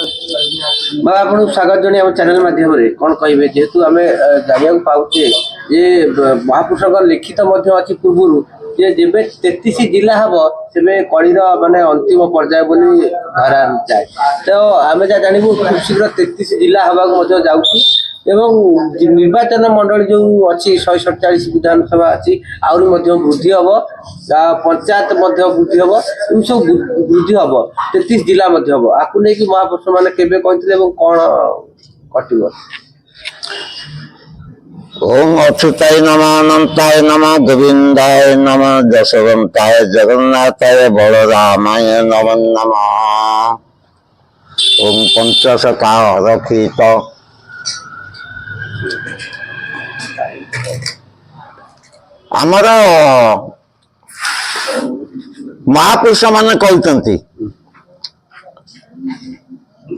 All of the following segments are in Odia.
बा आपको स्वागत जन आम चैनल माध्यम कौन कहे जेहेतु आम जाना पाचे ये महापुरुष लिखित अच्छी पूर्व जे जब 33 जिला हम से कलीर माने अंतिम पर्याय बोली धारा जाए तो आम जहाँ जानू खूब शीघ्र 33 जिला हवा जाऊँगी निर्वाचन मंडल जो अच्छी 147 विधानसभा अच्छी आहरी वृद्धि हम पंचायत वृद्धि हम सब वृद्धि हम 33 जिला हम आपको लेकिन महापुरुष मैंने केवे कहते कौन कटिव ओम अच्युताय नमः अनंताय नमः गोविंदाय नमः जशवंताय जगन्नाथाय बलरामाय नमः नमः ओम पंचशका रक्षित आमर महापुरुष मान कहते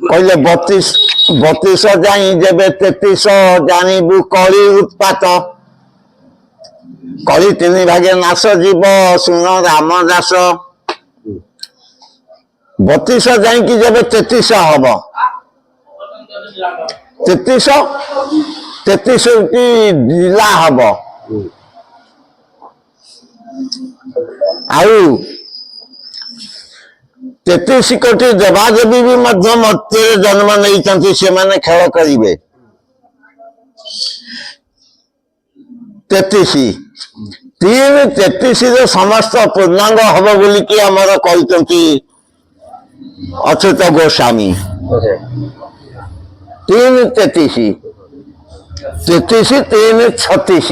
कहले 32 जाई जेबे 33 जानबू कली उत्पात कली 3 भागे नाश जीव सुन राम दास 32 जाई जेबे 33 हम 33 जिला हम आउ 33 कोटी देवादेवी भी मध्य जन्म नहीं से खेल करेंगे 33 रे समस्त पूर्णांग हम बोलिकी आमर कहते अच्युत गोस्वामी 3 33 3 36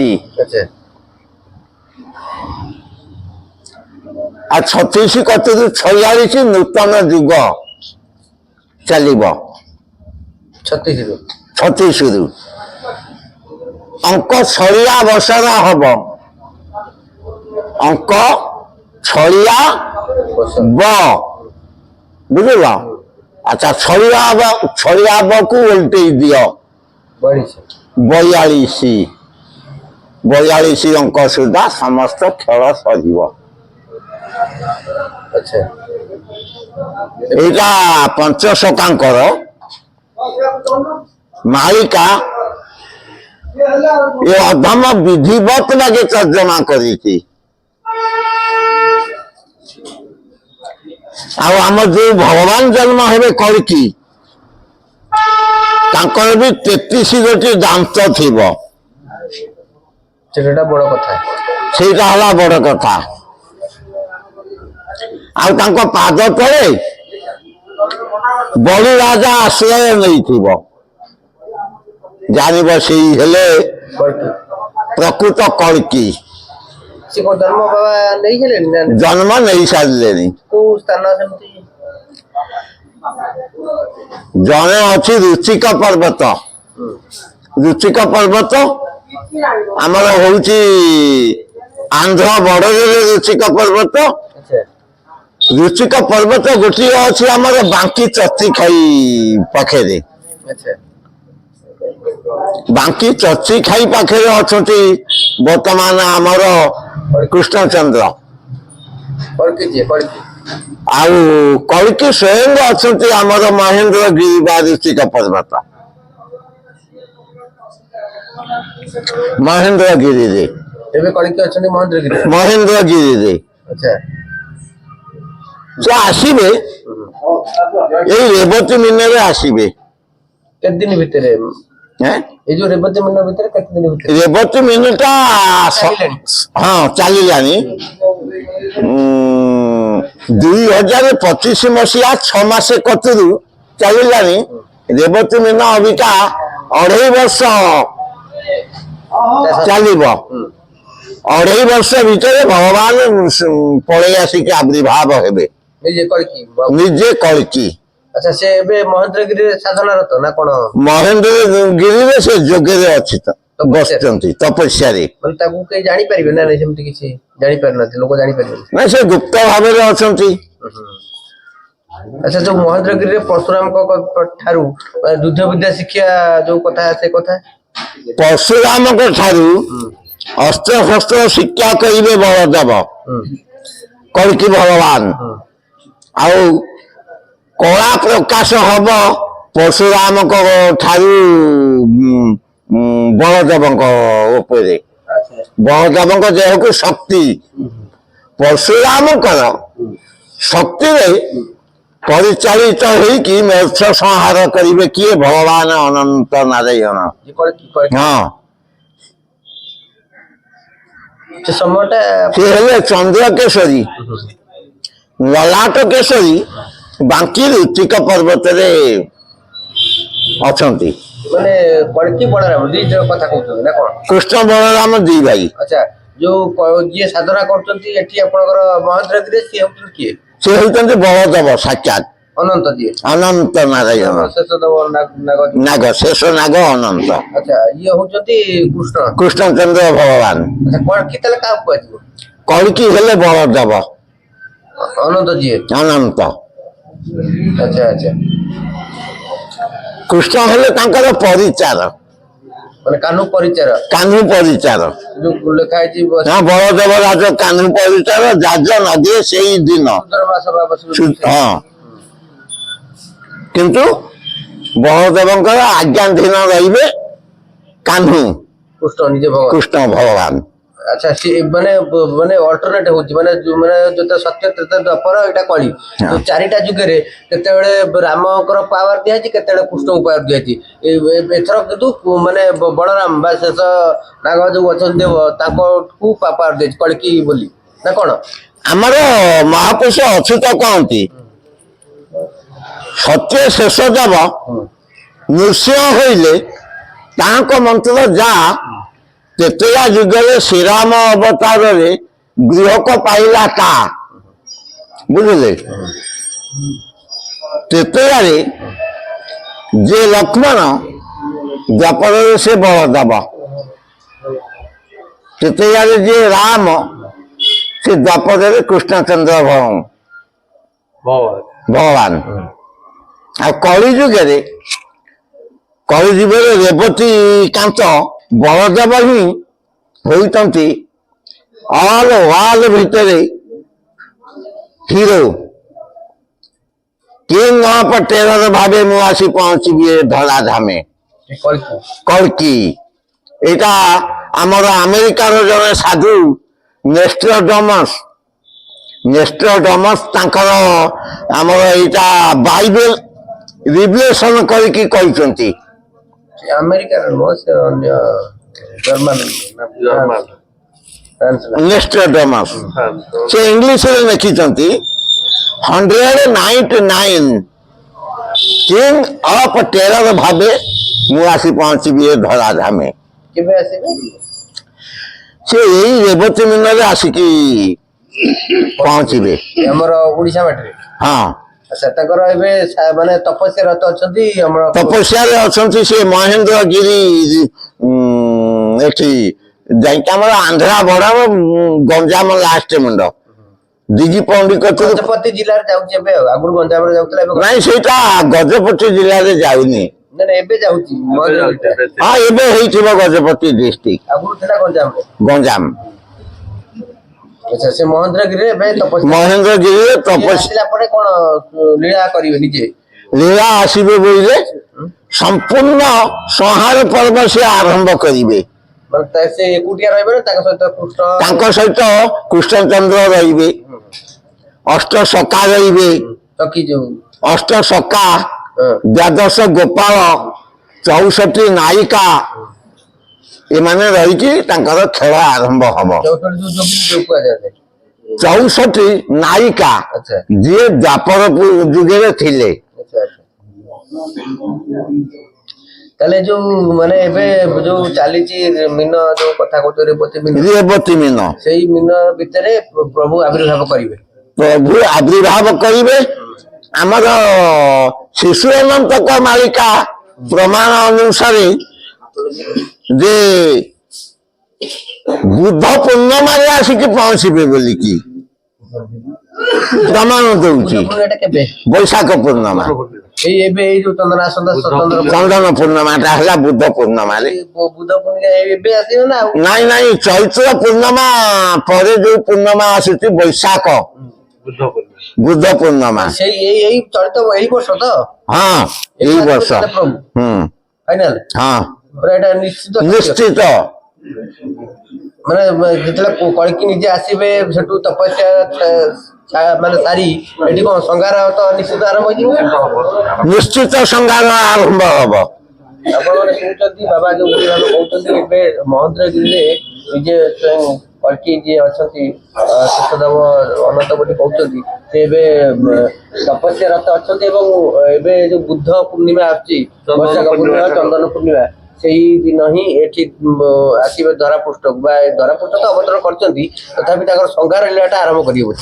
आ 36 कतु 46 नूतन युग चलिब 36 रु अंक 6 वर्षर हम अंक 6 बुझल अच्छा 6 को उल्टे दियो 42 अंक सुधा समस्त खेल सजीव अच्छा एटा पंचशकांकर मालिका ये अधम विधिवत लगे तर्जमा करी आम जो भगवान जन्म हेबे कलकी तांकर भी 33 गोटी दांत थिबो सेटा बड़ कथा सेटा हला बड़ कथा आउ पाद तले बड़ी राजा आश्रय नहीं जानब से प्रकृत कल्की जन्म नहीं सारे जने अच्छी रुचिक पर्वत आमर हूँ आंध्र बॉर्डर रुचिक पर्वत रुचिक पर्वत गोटे अच्छी आमर बांकी चर्ची खाई पाखे बांकी चर्ची खाई पाखे अच्छा बर्तमान आमर कृष्णचंद्र आउ कल्की स्वयं अच्छा आमर महेंद्रगिरी बा रुचिक पर्वत महेंद्रगिरी महेंद्रगिरी से आसबे रेवती मीन आसबे दिन भितर जो रेवती मीन भितर रेवती मीनटा हाँ चलिलानी 2025 मसीहा 6 मास कतरू चलिलानी रेवती मीन अबिका 2.5 वर्ष चलिब 2.5 वर्ष भितर भगवान पलि आसिक आविर्भाव हेबे निजे कल्की अच्छा से महेंद्रगिरी साधना रत ना कोन महेंद्रगिरी से जोगे अच्छी बसचंती तपस्या रे मतलब ताकू के जानि परिबे ना नहीं सेमति किछि जानि परनथि लोक जानि परिबे ना से गुप्त भाव रे अछंती अच्छा जो महेंद्रगिरी परशुराम को ठारू युद्ध विद्या शिक्षा जो कथा से कथा परशुराम को ठारू अस्त्र शस्त्र शिक्षा करिवे बलदेव कल्की भगवान आउ କଳା ପ୍ରକାଶ ହବ ପରଶୁରାମଙ୍କ ଠାରୁ ବଳଦେବଙ୍କ ଉପରେ। ବଳଦେବଙ୍କ ଦେହକୁ ଶକ୍ତି, ପରଶୁରାମଙ୍କର ଶକ୍ତିରେ ପରିଚାଳିତ ହେଇକି ମେଷ ସଂହାର କରିବେ କିଏ? ଭଗବାନ ଅନନ୍ତ ନାରାୟଣ। ହଁ, ସେ ସମୟଟା ସେ ହେଲେ ଚନ୍ଦ୍ର କେଶରୀ, ଲଲାଟ କେଶରୀ ବାଙ୍କି ଋତିକ ପର୍ବତରେ ଅଛନ୍ତି। ମାନେ କଳ୍କି ବଳରାମ ଦି ଜଣ କଥା କହୁଛନ୍ତି ନା କଣ? କୃଷ୍ଣ ବଳରାମ ଦି ଭାଇ। ଆଚ୍ଛା, ଯୋଉ ଯିଏ ସାଧନା କରୁଛନ୍ତି ଏଠି ଆପଣଙ୍କର ମହେନ୍ଦ୍ରଗିରିରେ ସିଏ ହଉଛନ୍ତି କିଏ? ସେ ହେଉଛନ୍ତି ବଳଦେବ ସାକ୍ଷାତ, ଅନନ୍ତ ଯିଏ ଅନନ୍ତ ନାରାୟଣ, ଶେଷଦେବ ନାଗ। ନାଗ, ଶେଷ ନାଗ ଅନନ୍ତ। ଆଚ୍ଛା, ଇଏ ହଉଛନ୍ତି କୃଷ୍ଣ। କୃଷ୍ଣଚନ୍ଦ୍ର ଭଗବାନ। ଆଚ୍ଛା, କଳ୍କି ତାହେଲେ କାହାକୁ କୁହାଯିବ? କଳ୍କି ହେଲେ ବଳଦେବ, ଅନନ୍ତ ଯିଏ। ଅନନ୍ତ। ଆଚ୍ଛା ଆଚ୍ଛା, କୃଷ୍ଣ ହେଲେ ତାଙ୍କର ପରିଚାର, ମାନେ କାହ୍ନୁ ପରିଚାର କାହ୍ନୁ ପରିଚାର। ଯୋଉ ଲେଖା ହେଇଛି ହଁ, ବଳଦେବ ରାଜ କାହ୍ନୁ ପରିଚାର, ଯାଜ ନଦିଏ ସେଇ ଦିନ। ହଁ, କିନ୍ତୁ ବଳଦେବଙ୍କର ଆଜ୍ଞାଧୀନ ରହିବେ କାହ୍ନୁ, କୃଷ୍ଣ ନିଜେ ଭଗବାନ। କୃଷ୍ଣ ଭଗବାନ। ଆଚ୍ଛା, ସିଏ ମାନେ ଅଲ୍ଟରନେଟ୍ ହଉଛି ମାନେ ଯେତେ ସତ୍ୟ ତ୍ରେତା ଦ୍ୱାପର ଏଇଟା କଳି। ଯୋଉ ଚାରିଟା ଯୁଗରେ କେତେବେଳେ ରାମଙ୍କର ପାୱାର ଦିଆଯାଇଛି, କେତେବେଳେ କୃଷ୍ଣଙ୍କୁ ପାୱାର ଦିଆଯାଇଛି। ଏଥର କିନ୍ତୁ ମାନେ ବଳରାମ ବା ଶେଷ ନାଗ ଯୋଉ ଅଛନ୍ତି ଦେବ ତାଙ୍କୁ ପାୱାର ଦିଆଯାଇଛି କଳ୍କି ବୋଲି ନା କଣ? ଆମର ମହାପୁରୁଷ ଅଚ୍ୟୁତ କହନ୍ତି ସତ୍ୟ ଶେଷ ଦେବ ନୃସିଂହ ହଇଲେ ତାଙ୍କ ମନ୍ତ୍ର ଯାହା ତେତେୟା ଯୁଗରେ ଶ୍ରୀରାମ ଅବତାରରେ ଗୃହକ ପାଇଲା ତା। ବୁଝିଲେ? ତେତେୟାରେ ଯେ ଲକ୍ଷ୍ମଣ, ଦ୍ୱାପରରେ ସେ ବଳଦେବ। ତେତେୟାରେ ଯିଏ ରାମ, ସେ ଦ୍ୱାପରରେ କୃଷ୍ଣଚନ୍ଦ୍ର ଭଗବାନ। ଆଉ କଳିଯୁଗରେ ରେବତୀ କାନ୍ତ ବଳଦେବ ହିଁ ହେଉଛନ୍ତି ଅଲ ୱାର୍ଲଡ ଭିତରେ ହିରୋ। କିଙ୍ଗ ଅଫ ଟେରର ଭାବେ ମୁଁ ଆସି ପହଞ୍ଚିବି ଏ ଧଳା ଧାମେ। କଳ୍କି ଏଇଟା ଆମର ଆମେରିକାର ଜଣେ ସାଧୁ ନେଷ୍ଟ୍ରୋଡମସ ତାଙ୍କର ଆମର ଏଇଟା ବାଇବେଲ ରିଭେଲେସନ କରିକି କହିଛନ୍ତି। ଆମେରିକାର ନୁହଁ, ସେ ଅନ୍ୟ ଜର୍ମାନ। ନେଷ୍ଟ୍ରୋଡମସ ସେ ଇଂଲିଶରେ ଲେଖିଛନ୍ତି 199 କିଙ୍ଗ ଅଫ ଟେରର ଭାବେ ମୁଁ ଆସି ପହଞ୍ଚିବି ଏ ଧଳା ଧାମେ। କେବେ ଆସିବେ? ସେ ଏଇ ରେବତୀ ମିନରେ ଆସିକି ପହଞ୍ଚିବେ ଆମର ଓଡିଶା ମାଟିରେ। ହଁ, ଆଚ୍ଛା, ତାଙ୍କର ଏବେ ମାନେ ତପସ୍ୟା ରତ ଅଛନ୍ତି ଆମର ତପସ୍ୟାରେ ଅଛନ୍ତି। ସେ ମହେନ୍ଦ୍ରଗିରି ଏଠି ଯାଇକି ଆମର ଆନ୍ଧ୍ରା ବର୍ଡର ଗଞ୍ଜାମ ଲାଷ୍ଟ ମୁଣ୍ଡ ଦିଗି ପଣ୍ଡି ଗଜପତି ଜିଲ୍ଲାରେ ଯାଉଛି ଏବେ। ଆଉ ଆଗରୁ ଗଞ୍ଜାମରେ ଯାଉଥିଲା, ଏବେ ନାଇଁ, ସେଇଟା ଗଜପତି ଜିଲ୍ଲାରେ ଯାଉନି। ଏବେ ଯାଉଛି। ହଁ, ଏବେ ହେଇଥିବ ଗଜପତି ଡିଷ୍ଟ୍ରିକ୍ଟ। ଆଗରୁ ଥିଲା ଗଞ୍ଜାମରେ। ଗଞ୍ଜାମ। ଆଚ୍ଛା, ସେ ମହେନ୍ଦ୍ରଗିରିରେ ଏବେ ମହେନ୍ଦ୍ରଗିରିରେ ତପସ୍ୟା ଆସିଲା ପରେ କଣ ଲୀଳା କରିବେ ନିଜେ? ଲୀଳା ଆସିବେ ବୋଇଲେ ସମ୍ପୂର୍ଣ୍ଣ ସଂହାର ପର୍ବ ସେ ଆରମ୍ଭ କରିବେ। ସେ ଏକୁଟିଆ ରହିବେ ନା ତାଙ୍କ ସହିତ କୃଷ୍ଣଚନ୍ଦ୍ର ରହିବେ, ଅଷ୍ଟ ସଖା ରହିବେ, ଅଷ୍ଟ ସଖା, ଦ୍ୱାଦଶ ଗୋପାଳ, 64 ନାୟିକା ଏମାନେ ରହିକି ତାଙ୍କର ଖେଳ ଆରମ୍ଭ ହବ। 64 ନାୟିକା ଯିଏ ଦ୍ୱାପର ଯୁଗରେ ଥିଲେ। ତାହେଲେ ଯୋଉ ମାନେ ଏବେ ଯୋଉ ଚାଲିଛି ମିନ ଯୋଉ କଥା କହୁଛ ରେବତୀ ମିନ, ସେଇ ମିନ ଭିତରେ ପ୍ରଭୁ ଆବିର୍ଭାବ କରିବେ। ଆମର ଶିଶୁ ଅନନ୍ତକ ମାଳିକା ପ୍ରମାଣ ଅନୁସାରେ ଯେ ବୁଦ୍ଧ ପୂର୍ଣ୍ଣମାରେ ଆସିକି ପହଞ୍ଚିବେ ବୋଲିକି ପ୍ରମାଣ ଦଉଛି। ବୈଶାଖ ପୂର୍ଣ୍ଣମା, ଏବେ ଏଇ ଯୋଉ ଚନ୍ଦନ ପୂର୍ଣ୍ଣମାଟା ହେଲା ବୁଦ୍ଧ ପୂର୍ଣ୍ଣମାରେ। ବୁଦ୍ଧ ପୂର୍ଣ୍ଣିମା ଏବେ ଆସିବ ନା? ନାଇଁ, ଚୈତ୍ର ପୂର୍ଣ୍ଣମା ପରେ ଯୋଉ ପୂର୍ଣ୍ଣମା ଆସୁଛି ବୈଶାଖ, ବୁଦ୍ଧ ପୂର୍ଣ୍ଣିମା ସେଇ ଏଇ ଚଳିତ ଏଇ ବର୍ଷ ତ ହଁ ଏଇ ବର୍ଷ ପ୍ରଭୁ ଫାଇନାଲ ହଁ ପୁରା ଏଇଟା ନିଶ୍ଚିତ ନିଶ୍ଚିତ ମାନେ ଯେତେବେଳେ କଳିକି ନିଜେ ଆସିବେ ସେଠୁ ତପସ୍ୟା ମାନେ ସାରି ଏଠି କଣ ସଂଗାର ତ ନିଶ୍ଚିତ ଆରମ୍ଭ ହେଇଯିବ। ନିଶ୍ଚିତ ସଂଗ୍ରାମ ଆରମ୍ଭ ହବ। ଆପଣମାନେ ଶୁଣୁଛନ୍ତି ବାବା ଯୋଉ ଭାବେ କହୁଛନ୍ତି ଏବେ ମହେନ୍ଦ୍ରଗିରିରେ ନିଜେ କଳ୍କି ଯିଏ ଅଛନ୍ତି ଶେଷଦେବ ଅନନ୍ତ ବୋଲି କହୁଛନ୍ତି ସେ ଏବେ ତପସ୍ୟାରତ ଅଛନ୍ତି ଏବଂ ଏବେ ଯୋଉ ବୁଦ୍ଧ ପୂର୍ଣ୍ଣିମା ଆସୁଛି ବୈଶାଖ ପୂର୍ଣ୍ଣିମା ଚନ୍ଦନ ପୂର୍ଣ୍ଣିମା ସେଇ ଦିନ ହିଁ ଏଠି ଆସିବେ ଧରାପୃଷ୍ଠକୁ ବା ଧରାପୃଷ୍ଠ ତ ଅବତରଣ କରିଛନ୍ତି ତଥାପି ତାଙ୍କର ସଂଗାର ଲୀଳାଟା ଆରମ୍ଭ କରିବେ।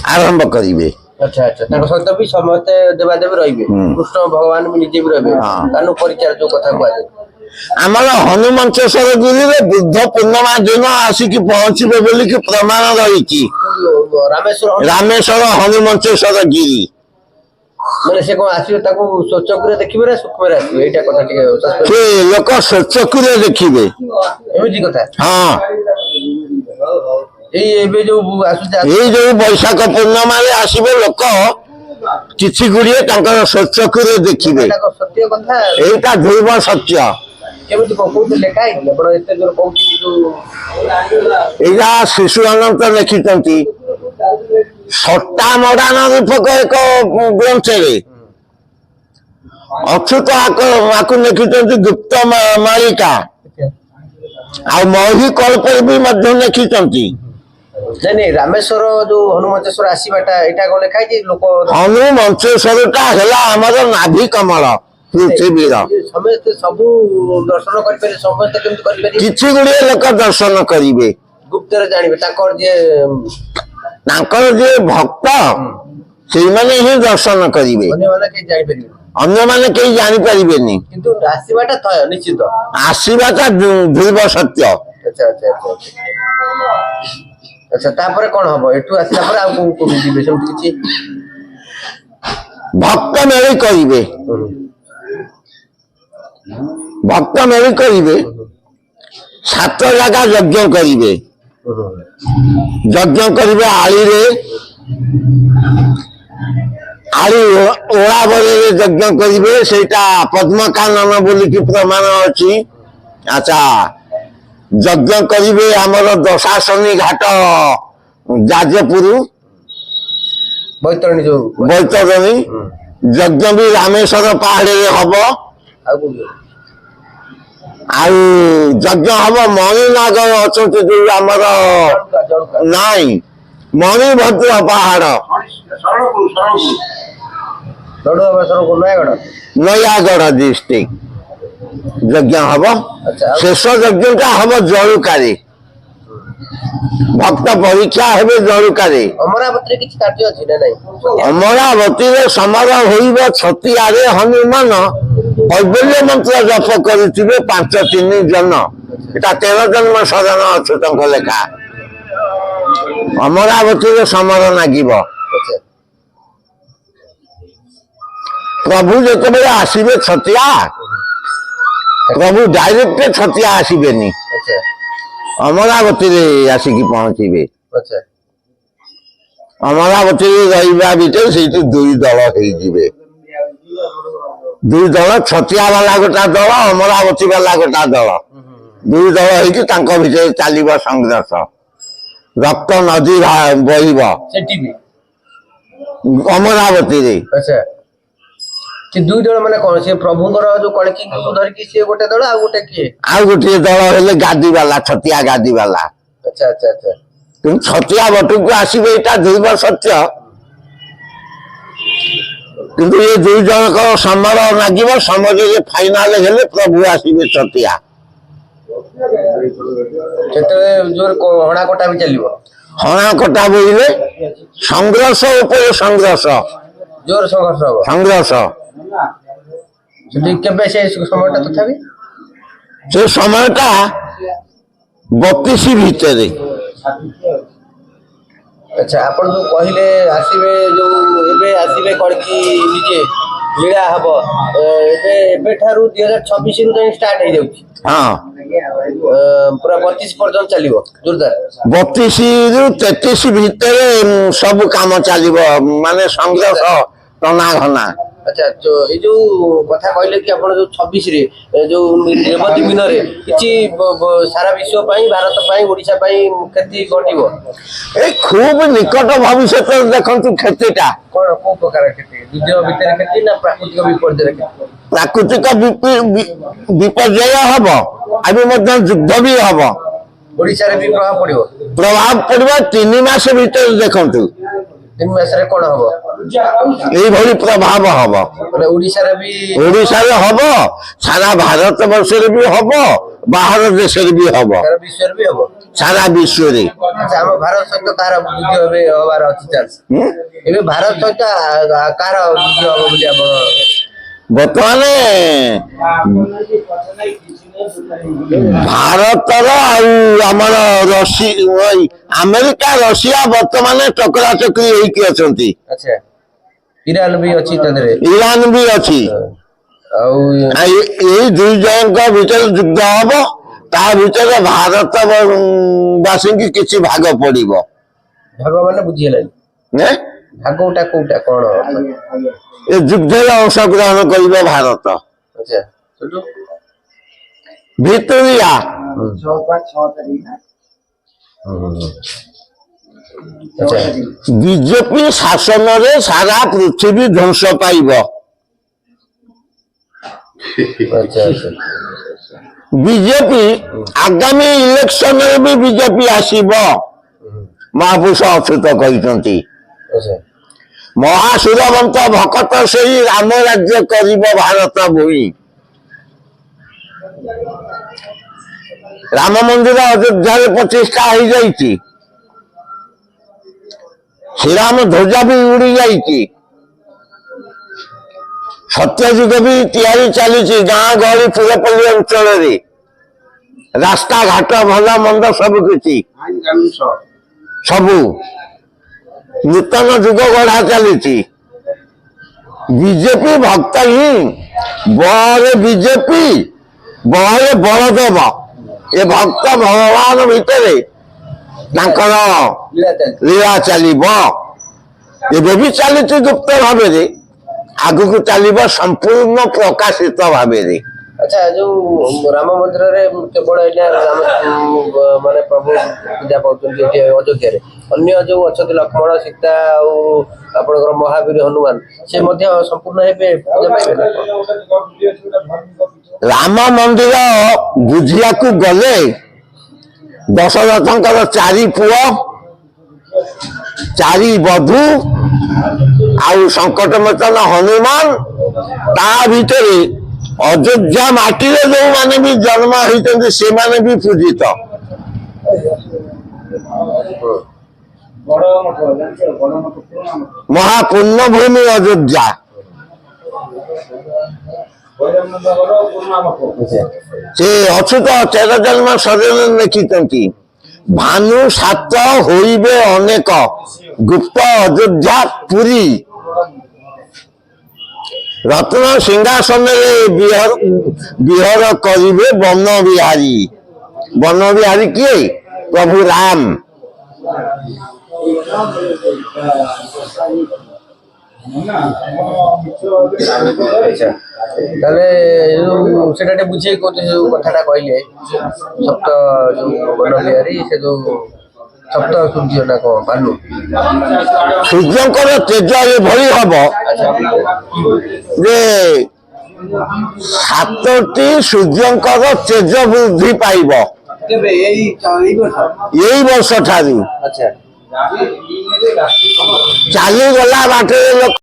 ଆଚ୍ଛା ଆଚ୍ଛା ତାଙ୍କ ସହିତ ବି ସମସ୍ତେ ଦେବାଦେବୀ ରହିବେ କୃଷ୍ଣ ଭଗବାନ ବି ନିଜେ ବି ରହିବେ ତାନୁ ପରିଚାର ଯୋଉ କଥା କୁହାଯାଏ। ଆମର ହନୁମଞ୍ଚେଶ୍ୱର ଗିରିରେ ବୁଦ୍ଧ ପୂର୍ଣ୍ଣିମା ଦିନ ଆସିକି ପହଞ୍ଚିବେ ବୋଲିକି ପ୍ରମାଣ ରହିଛି। ରାମେଶ୍ୱର ହନୁମଞ୍ଚେଶ୍ୱର ଗିରି ମାନେ ସେ କଣ ଆସିବେ ତାକୁ ସ୍ୱଚକ୍ଷୁରେ ଦେଖିବେ ନା ସୂକ୍ଷ୍ମରେ ଆସିବେ ଏଇଟା କଥା ଟିକେ ସେ ଲୋକ ସ୍ୱଚକ୍ଷୁରେ ଦେଖିବେ ଏମିତି କଥା ହଁ। ଏଇ ଏବେ ଯୋଉ ଆସୁଛି ଏଇ ଯୋଉ ବୈଶାଖ ପୂର୍ଣ୍ଣିମାରେ ଆସିବେ ଲୋକ କିଛି ଗୁଡିଏ ତାଙ୍କର ସ୍ୱଚକ୍ଷୁରେ ଦେଖିବେ ସତ୍ୟ କଥା ଏଇଟା ଧ୍ରୁବ ସତ୍ୟ। କେମିତି କଣ କୋଉଠି ଲେଖା ହେଇଛି ଆପଣ ଏତେ ଦୂର କହୁଛନ୍ତି ଯୋଉ ଏଇଟା ଶିଶୁ ଅନନ୍ତ ଲେଖିଛନ୍ତି ସଟ୍ଟା ମଡାନ ରୂପକ ଏକ ଗ୍ରନ୍ଥରେ ଅଚ୍ୟୁତ ଆକୁ ଲେଖିଛନ୍ତି ଗୁପ୍ତ ମାଳିକା ଆଉ ମହି କଳ୍ପରେ ବି ମଧ୍ୟ ଲେଖିଛନ୍ତି। ନାଇଁ ରାମେଶ୍ୱର ଯୋଉ ହନୁମଞ୍ଚେଶ୍ୱର ଆସିବାଟା ଏଇଟା କଣ ଲେଖା ହେଇଛି ଲୋକ ହନୁମଞ୍ଚେଶ୍ୱର ଟା ହେଲା ଆମର ନାଭି କମଳ ପୃଥିବୀର ସମସ୍ତେ ସବୁ ଦର୍ଶନ କରିପାରିବେ ସମସ୍ତେ କେମିତି କରିପାରିବେ କିଛି ଗୁଡିଏ ଲୋକ ଦର୍ଶନ କରିବେ ଗୁପ୍ତରେ ଜାଣିବେ ତାଙ୍କର ଯିଏ ଭକ୍ତ ସେଇମାନେ ହିଁ ଦର୍ଶନ କରିବେ ଅନ୍ୟମାନେ କେହି ଜାଣିପାରିବେନି କିନ୍ତୁ ଆସିବାଟା ନିଶ୍ଚିତ ଆସିବାଟା ଧ୍ରୁବ ସତ୍ୟ। ଆଚ୍ଛା ଆଚ୍ଛା ଆଚ୍ଛା ଆଚ୍ଛା ତାପରେ କଣ ହବ ଏଠୁ ଆସିଲା ପରେ ଆଉ କୋଉ ଯିବେ ସେମିତି କିଛି ଭକ୍ତ ମେଳି କରିବେ ଭକ୍ତ ମେଳି କରିବେ 7 ଜାଗା ଯଜ୍ଞ କରିବେ ଆଳିରେ ଆଳି ଓଳାବରରେ ଯଜ୍ଞ କରିବେ ସେଇଟା ପଦ୍ମକାନନ ବୋଲିକି ପ୍ରମାଣ ଅଛି। ଆଚ୍ଛା ଯଜ୍ଞ କରିବେ ଆମର ଦଶାଶନି ଘାଟ ଯାଜପୁର ବୈତରଣୀ ଯଜ୍ଞ ବି ରାମେଶ୍ୱର ପାହାଡରେ ହବ ଆଉ ଯଜ୍ଞ ହବ ମଣିନାଗ ଅଛନ୍ତି ଯୋଉ ଆମର ନାଇଁ ମଣିଭଦ୍ର ପାହାଡ ନୟାଗଡ଼ ଡିଷ୍ଟ୍ରିକ୍ଟ ଯଜ୍ଞ ହବ ଶେଷ ଯଜ୍ଞଟା ହବ ଜଳୁକାରେ ଭକ୍ତ ପରୀକ୍ଷା ହେବେ ଜଳୁକାରେ। ଅମରାବତୀରେ କିଛି କାର୍ଯ୍ୟ ଅଛି ନା ନାଇଁ ଅମରାବତୀରେ ସମର ହୋଇବ ଛତିଆରେ ହନୁମାନ କୈବଲ୍ୟ ମନ୍ତ୍ର ଜପ କରିଥିବେ 5-3 ଜନ ଏଟା 13 ଜନ୍ମ ଶରଣ ଅଚ୍ୟୁତଙ୍କ ଲେଖା ଅମରାବତୀରେ ସମର ଲାଗିବ। ପ୍ରଭୁ ଯେତେବେଳେ ଆସିବେ ଛତିଆ ପ୍ରଭୁ ଡାଇରେକ୍ଟ ଛତିଆ ଆସିବେନି ଅମରାବତୀରେ ଆସିକି ପହଞ୍ଚିବେ। ଅମରାବତୀରେ ରହିବା ଭିତରେ ସେଇଠି 2 ଦଳ ହେଇଯିବେ 2 ଦଳ ଛତିଆ ବାଲା ଗୋଟା ଦଳ ଅମରାବତୀ ବାଲା ଗୋଟା ଦଳ 2 ଦଳ ହେଇକି ତାଙ୍କ ଭିତରେ ଚାଲିବ ସଂଘର୍ଷ ରକ୍ତ ନଦୀ ବହିବ ଅମରାବତୀରେ। ସେ 2 ଦଳ ମାନେ କଣ ସେ ପ୍ରଭୁଙ୍କର ଯୋଉ କଳକି ଧରିକି ସିଏ ଗୋଟେ ଦଳ ଆଉ ଗୋଟେ କିଏ ଆଉ ଗୋଟିଏ ଦଳ ହେଲେ ଗାଦି ବାଲା ଛତିଆ ଗାଦି ବାଲା। ଆଚ୍ଛା ଆଚ୍ଛା ଆଚ୍ଛା କିନ୍ତୁ ଛତିଆ ବଟକୁ ଆସିବେ ଏଇଟା ଧ୍ରୁବ ସତ୍ୟ କିନ୍ତୁ ଏ 2 ଜଣଙ୍କ ସମର ଲାଗିବ ସମରରେ ଫାଇନାଲ ହେଲେ ପ୍ରଭୁ ଆସିବେ ଛତିଆ ସେତେବେଳେ ଜୋର ହଣା କଟା ବି ଚାଲିବ ହଣା କଟା ବୋଇଲେ ସଂଘର୍ଷ ଉପରେ ସଂଘର୍ଷ ଜୋର ସଂଘର୍ଷ ହବ ସେଠି କେବେ ସେ ସମୟଟା ତଥାପି ସେ ସମୟଟା 32 ଭିତରେ। ଆଚ୍ଛା ଆପଣ ଯୋଉ କହିଲେ ଆସିବେ ଯୋଉ ଏବେ ଆସିବେ କଳକି ନିଜେ ଲୀଳା ହବ ଏବେଠାରୁ 2026 ରୁ ଷ୍ଟାର୍ଟ ହେଇଯାଉଛି ପୁରା 32 ପର୍ଯ୍ୟନ୍ତ ଚାଲିବ ଜୋରଦାର। 32 ରୁ 33 ଭିତରେ ସବୁ କାମ ଚାଲିବ, ମାନେ ସଂଘର୍ଷ ଟଣା ଘନା। ଆଚ୍ଛା, ଏଇ ଯୋଉ କଥା କହିଲେ କି ଆପଣ ଯୋଉ 26 ରେ ଯୋଉ ରେବତୀ ଦିନରେ କିଛି ସାରା ବିଶ୍ୱ ପାଇଁ, ଭାରତ ପାଇଁ, ଓଡିଶା ପାଇଁ କ୍ଷତି ଘଟିବ? ଏଇ ଖୁବ ନିକଟ ଭବିଷ୍ୟତରେ ଦେଖନ୍ତୁ କ୍ଷତିଟା। କଣ କୋଉ ପ୍ରକାର କ୍ଷତି? ଯୁଦ୍ଧ ଭିତରେ କ୍ଷତି ନା ପ୍ରାକୃତିକ ବିପର୍ଯ୍ୟୟରେ କ୍ଷତି? ପ୍ରାକୃତିକ ବିପର୍ଯ୍ୟୟ ହବ, ଏବେ ମଧ୍ୟ ଯୁଦ୍ଧ ବି ହବ। ଓଡିଶାରେ ବି ପ୍ରଭାବ ପଡିବ? ପ୍ରଭାବ ପଡିବ 3 ମାସ ଭିତରେ ଦେଖନ୍ତୁ। 3 ମାସରେ କଣ ହବ? এইଭଳି ପ୍ରଭାବ ହବ। ମାନେ ଓଡିଶାରେ ବି ହବ, ସାରା ଭାରତ ବର୍ଷରେ ବି ହବ, ବାହାର ଦେଶରେ ବି ହବ, ସାରା ବିଶ୍ୱରେ ବି ହବ। ସାରା ବିଶ୍ୱରେ। ଆଚ୍ଛା, ଆମ ଭାରତ ସହିତ କାହାର ଯୁଦ୍ଧ ଏବେ ହବାର ଅଛି ଚାନ୍ସ? ଏବେ ଭାରତ ସହିତ କାହାର ଯୁଦ୍ଧ ହବ ବୋଲି ଆପଣ? ବର୍ତ୍ତମାନ ଭାରତର ଆଉ ଆମର ଆମେରିକା ରଷିଆ ବର୍ତ୍ତମାନ ଟକରା ଟକରି ହେଇକି ଅଛନ୍ତି। ଆଚ୍ଛା, ଇରାନ ବି ଅଛି ତା ଦେହରେ? ଇରାନ ବି ଅଛି। ଆଉ ଏଇ ଦୁଇ ଜଣଙ୍କ ଭିତରେ ଯୁଦ୍ଧ ହବ, ତା ଭିତରେ ଭାରତ ବାସୀଙ୍କୁ କିଛି ଭାଗ ପଡିବ। ଭାଗ ମାନେ ବୁଝିହେଲାନି? ଭାଗଟା କୋଉଟା କଣ? ଏ ଯୁଦ୍ଧରେ ଅଂଶଗ୍ରହଣ କରିବ ଭାରତ। ଆଚ୍ଛା, ସେଠୁ ଭିତରିଆ ବିଜେପି ଶାସନରେ ସାରା ପୃଥିବୀ ଧ୍ୱଂସ ପାଇବ। ବିଜେପି ଆଗାମୀ ଇଲେକ୍ସନରେ ବି ବିଜେପି ଆସିବ, ମହାପୁରୁଷ ଅଚ୍ୟୁତ କହିଛନ୍ତି। ମହାସୁରବନ୍ତ ଭକତ ସେଇ ରାମ ରାଜ୍ୟ କରିବ ଭାରତ ଭୂଇଁ। ରାମ ମନ୍ଦିର ଅଯୋଧ୍ୟାରେ ପ୍ରତିଷ୍ଠା ହେଇଯାଇଛି, ଶ୍ରୀରାମ ଧ୍ୱଜା ବି ଉଡି ଯାଇଛି, ସତ୍ୟଯୁଗ ବି ତିଆରି ଚାଲିଛି ଗାଁ ଗହଳି ପୁରପଲ୍ଲୀ ଅଞ୍ଚଳରେ, ରାସ୍ତାଘାଟ ଭଲ ମନ୍ଦ ସବୁ କିଛି ସବୁ ନୂତନ ଯୁଗ ଗଢା ଚାଲିଛି। ବିଜେପି ଭକ୍ତ ହିଁ ବଳରେ ବିଜେପି ବଳରେ ବଳଦେବ, ଏ ଭକ୍ତ ଭଗବାନ ଭିତରେ ତାଙ୍କର ଲୀଳା ଚାଲିବ। ଏବେ ବି ଚାଲିଛି ଗୁପ୍ତ ଭାବରେ, ଆଗକୁ ଚାଲିବ ସମ୍ପୂର୍ଣ୍ଣ ପ୍ରକାଶିତ ଭାବରେ। ଆଚ୍ଛା, ଯୋଉ ରାମ ମନ୍ଦିରରେ କେବଳ ଏଇଟା ମାନେ ପ୍ରଭୁ ପୂଜା ପାଉଛନ୍ତି ଏଠି ଅଯୋଧ୍ୟାରେ, ଅନ୍ୟ ଯୋଉ ଅଛନ୍ତି ଲକ୍ଷ୍ମଣ ସୀତା ଆଉ ଆପଣଙ୍କର ମହାବୀର ହନୁମାନ, ସେ ମଧ୍ୟ ସମ୍ପୂର୍ଣ୍ଣ ହେବେ ପୂଜା ପାଇବେ ନା? ରାମ ମନ୍ଦିର ବୁଝିବାକୁ ଗଲେ ଦଶରଥଙ୍କର 4 ପୁଅ 4 ବଧୂ ଆଉ ସଙ୍କଟମୋଚନ ହନୁମାନ, ତା ଭିତରେ ଅଯୋଧ୍ୟା ମାଟିରେ ଯୋଉମାନେ ବି ଜନ୍ମ ହେଇଛନ୍ତି ସେମାନେ ବି ପୂଜିତ। ମହାପୂର୍ଣ୍ଣ ଭୂମି ଅଯୋଧ୍ୟା। ସେ ଅଚ୍ୟୁତ ଚେରଜନ୍ମ ଶରୀରରେ ଲେଖିଛନ୍ତି, ଭାନୁ 7 ହୋଇବେ ଅନେକ, ଗୁପ୍ତ ଅଯୋଧ୍ୟା ପୁରୀ। ରତ୍ନ ସିଂହାସନରେ ବିହର କରିବେ ବନ ବିହାରୀ। ବନ ବିହାରୀ କିଏ? ପ୍ରଭୁ ରାମ। ତାହେଲେ ସେଟା ଟିକେ ବୁଝେଇ କହୁଛି, ଯୋଉ କଥାଟା କହିଲେ ସପ୍ତ ଯୋଉ ବନ ବିହାରୀ, ସେ ଯୋଉ ସପ୍ତ ସୂର୍ଯ୍ୟ ନା କଣ ଭାନୁ, ସୂର୍ଯ୍ୟଙ୍କର ତେଜ ଏଭଳି ହବ ଯେ 7ଟି ସୂର୍ଯ୍ୟଙ୍କର ତେଜ ବୃଦ୍ଧି ପାଇବ ଏଇ ବର୍ଷ ଠାରୁ। ଚାଲିଗଲା ବାଟରେ ଲୋକ